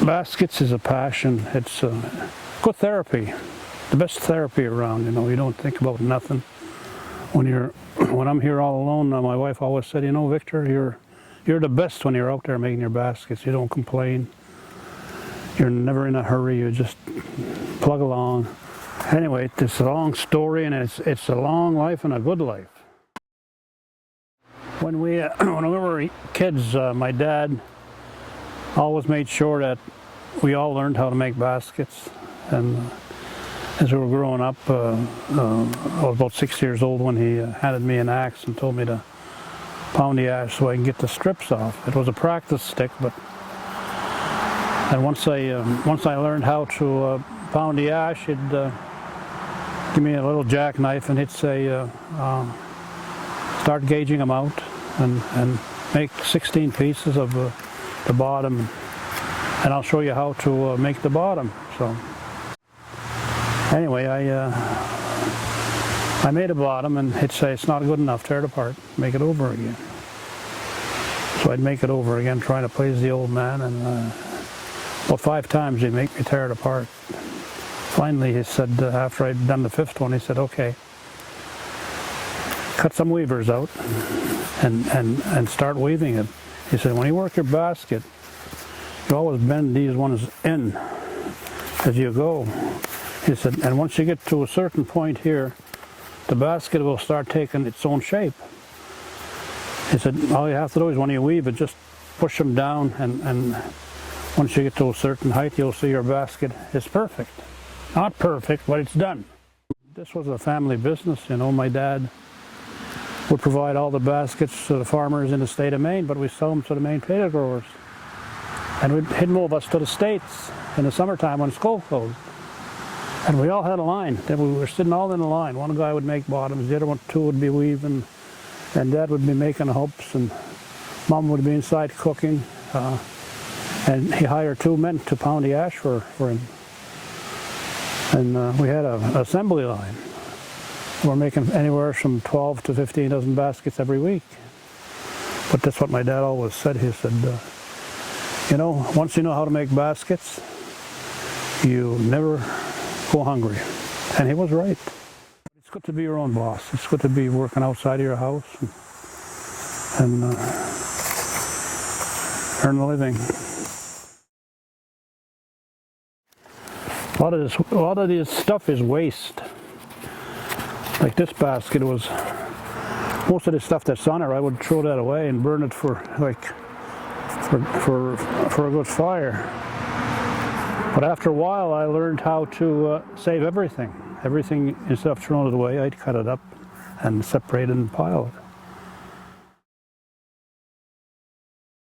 Baskets is a passion. It's good therapy, the best therapy around. You know, you don't think about nothing. When I'm here all alone, my wife always said, you know, Victor, you're the best when you're out there making your baskets. You don't complain. You're never in a hurry. You just plug along. Anyway, it's a long story, and it's a long life and a good life. When we were kids, my dad always made sure that we all learned how to make baskets. And as we were growing up, I was about 6 years old when he handed me an axe and told me to pound the ash so I can get the strips off. It was a practice stick, and once I learned how to pound the ash, he'd give me a little jackknife and he'd say, start gauging them out and make 16 pieces of the bottom, and I'll show you how to make the bottom. So anyway, I made a bottom, and he'd say, it's not good enough, tear it apart, make it over again. So I'd make it over again, trying to please the old man, and about 5 times he'd make me tear it apart. Finally, he said, after I'd done the 5th one, he said, okay, cut some weavers out and start weaving it. He said, when you work your basket, you always bend these ones in as you go. He said, and once you get to a certain point here, the basket will start taking its own shape. He said, all you have to do is when you weave it, just push them down, and once you get to a certain height, you'll see your basket is perfect. Not perfect, but it's done. This was a family business, you know. My dad would provide all the baskets to the farmers in the state of Maine, but we sell them to the Maine potato growers. And he'd move us to the States in the summertime when school closed. And we all had a line. We were sitting all in a line. One guy would make bottoms, the other two would be weaving, and Dad would be making hoops, and Mom would be inside cooking. And he hired 2 men to pound the ash for him. And we had an assembly line. We're making anywhere from 12 to 15 dozen baskets every week. But that's what my dad always said. He said, you know, once you know how to make baskets, you never go hungry. And he was right. It's good to be your own boss. It's good to be working outside of your house and earn a living. A lot of this stuff is waste. Like this basket was, most of the stuff that's on it, I would throw that away and burn it for a good fire. But after a while, I learned how to save everything. Everything, instead of throwing it away, I'd cut it up and separate it and pile it.